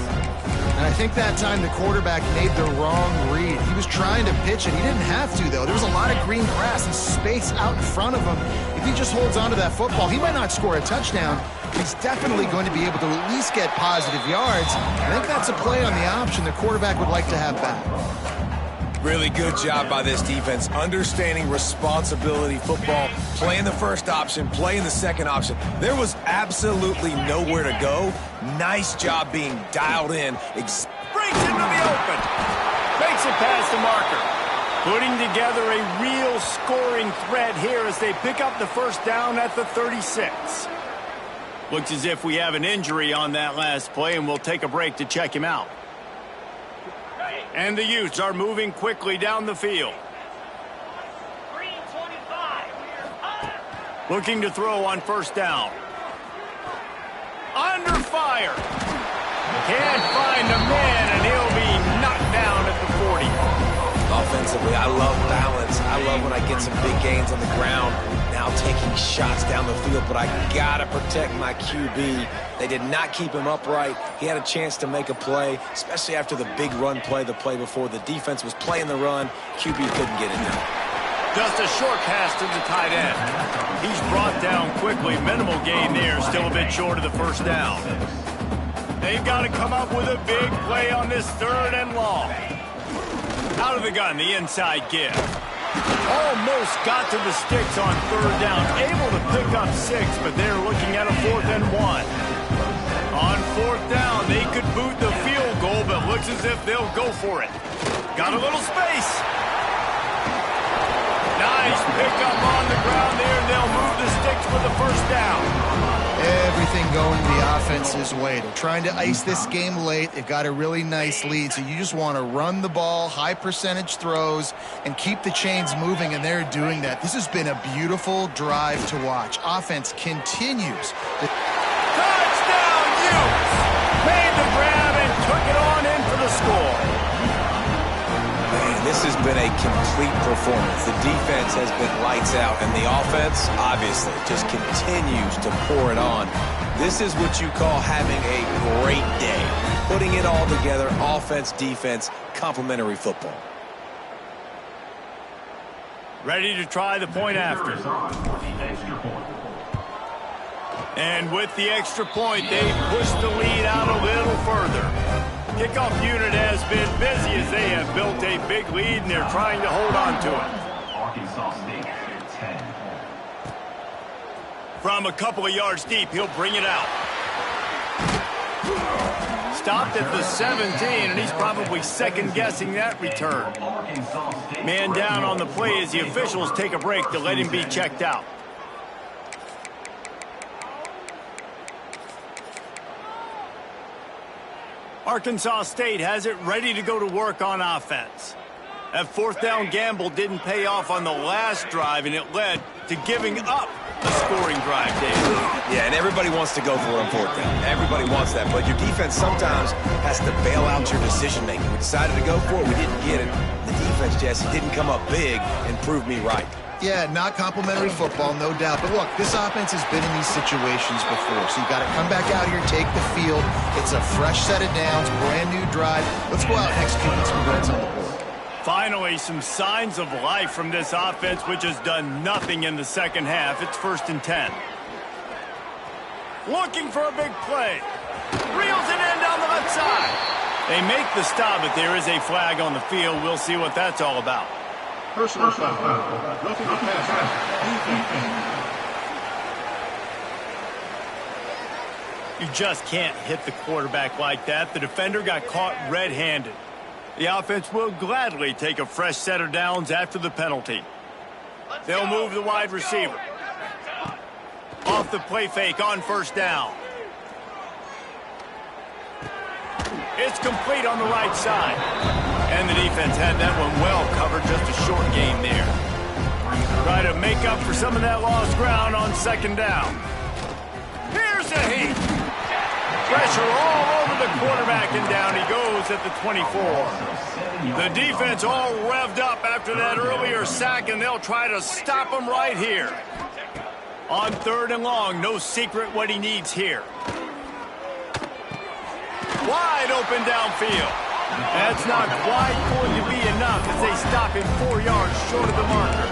And I think that time the quarterback made the wrong read. He was trying to pitch it. He didn't have to, though. There was a lot of green grass and space out in front of him. If he just holds on to that football, he might not score a touchdown. He's definitely going to be able to at least get positive yards. I think that's a play on the option the quarterback would like to have back. Really good job by this defense, understanding responsibility football, playing the first option, playing the second option. There was absolutely nowhere to go. Nice job being dialed in. Brings into the open. Makes it past the marker. Putting together a real scoring threat here as they pick up the first down at the 36. Looks as if we have an injury on that last play, and we'll take a break to check him out. And the Utes are moving quickly down the field. Looking to throw on first down. Under fire. Can't find a man, and he'll be knocked down at the 40. Offensively, I love balance. I love when I get some big gains on the ground. Now taking shots down the field, but I gotta protect my QB. They did not keep him upright. He had a chance to make a play, especially after the big run play the play before. The defense was playing the run. QB couldn't get it done. Just a short pass to the tight end. He's brought down quickly. Minimal gain there, still a bit short of the first down. They've got to come up with a big play on this third and long. Out of the gun, the inside give. Almost got to the sticks on third down. Able to pick up 6, but they're looking at a 4th and 1. On 4th down, they could boot the field goal, but looks as if they'll go for it. Got a little space. Nice pickup on the ground there, and they'll move the sticks for the first down. Everything going the offense's way. They're trying to ice this game late. They've got a really nice lead, so you just want to run the ball, high percentage throws, and keep the chains moving, and they're doing that. This has been a beautiful drive to watch. Offense continues. Touchdown, Utes! Made the grab and took it on in for the score. Man, this has been a complete performance. The defense has been lights out, and the offense, obviously, just continues to pour it on. This is what you call having a great day. Putting it all together, offense, defense, complementary football. Ready to try the point after. And with the extra point, they push the lead out a little further. Kickoff unit has been busy as they have built a big lead, and they're trying to hold on to it. Arkansas State, 10. From a couple of yards deep, he'll bring it out. Stopped at the 17, and he's probably second-guessing that return. Man down on the play as the officials take a break to let him be checked out. Arkansas State has it ready to go to work on offense. That fourth down gamble didn't pay off on the last drive, and it led to giving up a scoring drive, David. Yeah, and everybody wants to go for it on fourth down. Everybody wants that, but your defense sometimes has to bail out your decision-making. We decided to go for it. We didn't get it. The defense, Jesse, didn't come up big and prove me right. Yeah, not complimentary football, no doubt. But look, this offense has been in these situations before, so you got to come back out here, take the field. It's a fresh set of downs, brand new drive. Let's go out and execute some runs on the board. Finally, some signs of life from this offense, which has done nothing in the second half. It's 1st and 10. Looking for a big play. Reels it in down the left side. They make the stop, but there is a flag on the field. We'll see what that's all about. Personal foul. Roughing the passer. You just can't hit the quarterback like that. The defender got caught red-handed. The offense will gladly take a fresh set of downs after the penalty. They'll move the wide receiver. Off the play fake on 1st down. It's complete on the right side. And the defense had that one well covered, just a short game there. Try to make up for some of that lost ground on 2nd down. Here's a heat. Pressure all over the quarterback, and down he goes at the 24. The defense all revved up after that earlier sack, and they'll try to stop him right here. On 3rd and long, no secret what he needs here. Wide open downfield. That's not quite going to be enough as they stop him 4 yards short of the marker.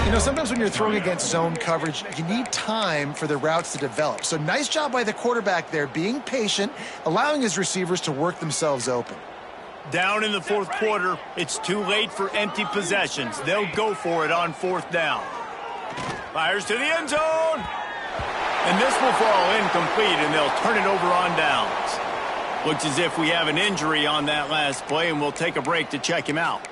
You know, sometimes when you're throwing against zone coverage, you need time for the routes to develop. So nice job by the quarterback there, being patient, allowing his receivers to work themselves open. Down in the 4th quarter, it's too late for empty possessions. They'll go for it on 4th down. Fires to the end zone. And this will fall incomplete, and they'll turn it over on downs. Looks as if we have an injury on that last play, and we'll take a break to check him out.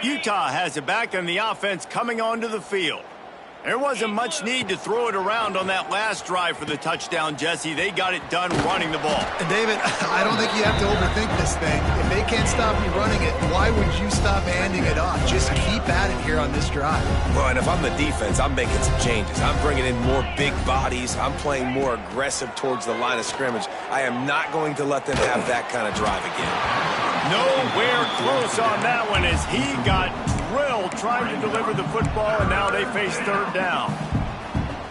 Utah has it back, and the offense coming onto the field. There wasn't much need to throw it around on that last drive for the touchdown, Jesse. They got it done running the ball. And David, I don't think you have to overthink this thing. If they can't stop you running it, why would you stop handing it off? Just keep at it here on this drive. Well, and if I'm the defense, I'm making some changes. I'm bringing in more big bodies. I'm playing more aggressive towards the line of scrimmage. I am not going to let them have that kind of drive again. Nowhere close on that one as he got drilled trying to deliver the football, and now they face 3rd down.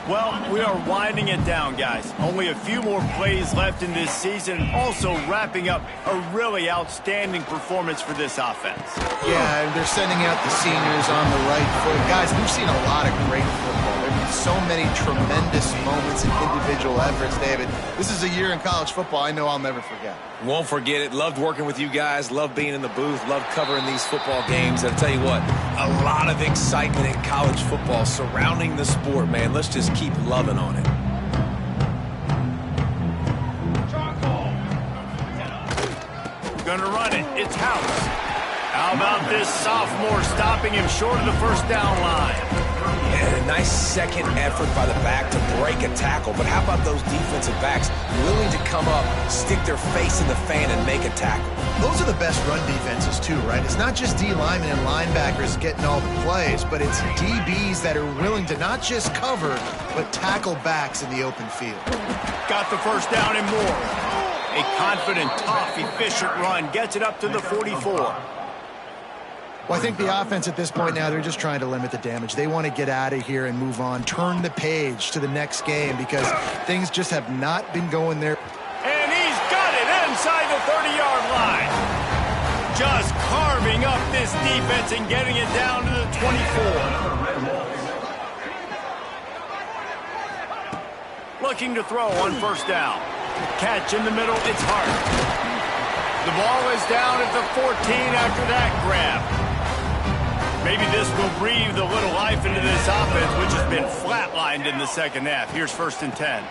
Well, we are winding it down, guys. Only a few more plays left in this season, also wrapping up a really outstanding performance for this offense. Yeah, and they're sending out the seniors on the right foot. Guys, we've seen a lot of great football. There have been so many tremendous moments and individual efforts, David. This is a year in college football I know I'll never forget. Won't forget it. Loved working with you guys. Loved being in the booth. Loved covering these football games. And I'll tell you what, a lot of excitement in college football surrounding the sport, man. Let's just keep loving on it. Gonna run it. It's House. How about this sophomore stopping him short of the 1st down line? And a nice second effort by the back to break a tackle. But how about those defensive backs willing to come up, stick their face in the fan, and make a tackle? Those are the best run defenses too, right? It's not just D linemen and linebackers getting all the plays, but it's DBs that are willing to not just cover, but tackle backs in the open field. Got the 1st down and more. A confident, tough, efficient run gets it up to the 44. Well, I think the offense at this point now, they're just trying to limit the damage. They want to get out of here and move on, turn the page to the next game because things just have not been going there. And he's got it inside the 30-yard line. Just carving up this defense and getting it down to the 24. Looking to throw on first down. Catch in the middle, it's Hart. The ball is down at the 14 after that grab. Maybe this will breathe a little life into this offense, which has been flatlined in the second half. Here's 1st and 10.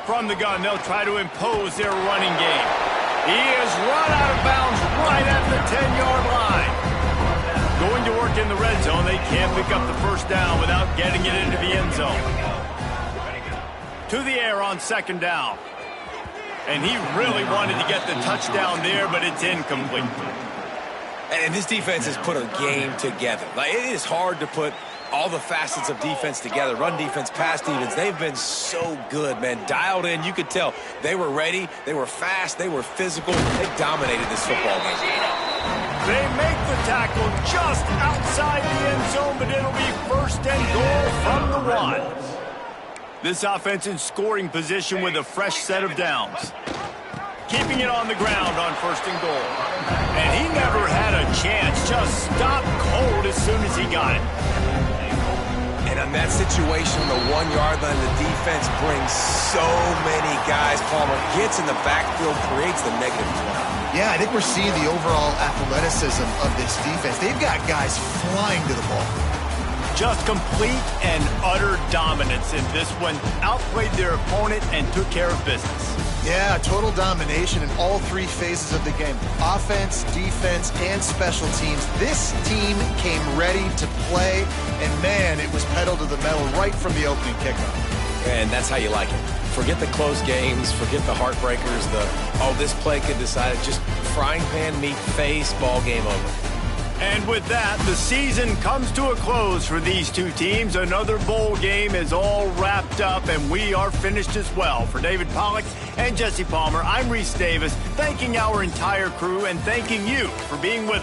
From the gun, they'll try to impose their running game. He is run out of bounds right at the 10-yard line. Going to work in the red zone, they can't pick up the first down without getting it into the end zone. To the air on 2nd down. And he really wanted to get the touchdown there, but it's incomplete. And this defense has put a game together. Like, it is hard to put all the facets of defense together. Run defense, pass defense. They've been so good, man. Dialed in. You could tell they were ready. They were fast. They were physical. They dominated this football game. They make the tackle just outside the end zone, but it'll be 1st and goal from the 1. This offense in scoring position with a fresh set of downs. Keeping it on the ground on 1st and goal. And he never had a chance. Just stopped cold as soon as he got it. And on that situation, the 1-yard line, the defense brings so many guys. Palmer gets in the backfield, creates the negative play. Yeah, I think we're seeing the overall athleticism of this defense. They've got guys flying to the ball. Just complete and utter dominance in this one. Outplayed their opponent and took care of business. Yeah, total domination in all 3 phases of the game. Offense, defense, and special teams. This team came ready to play, and man, it was pedal to the metal right from the opening kickoff. And that's how you like it. Forget the close games, forget the heartbreakers, this play could decide it. Just frying pan meat face, ball game over. And with that, the season comes to a close for these two teams. Another bowl game is all wrapped up, and we are finished as well. For David Pollack and Jesse Palmer, I'm Reese Davis, thanking our entire crew and thanking you for being with us.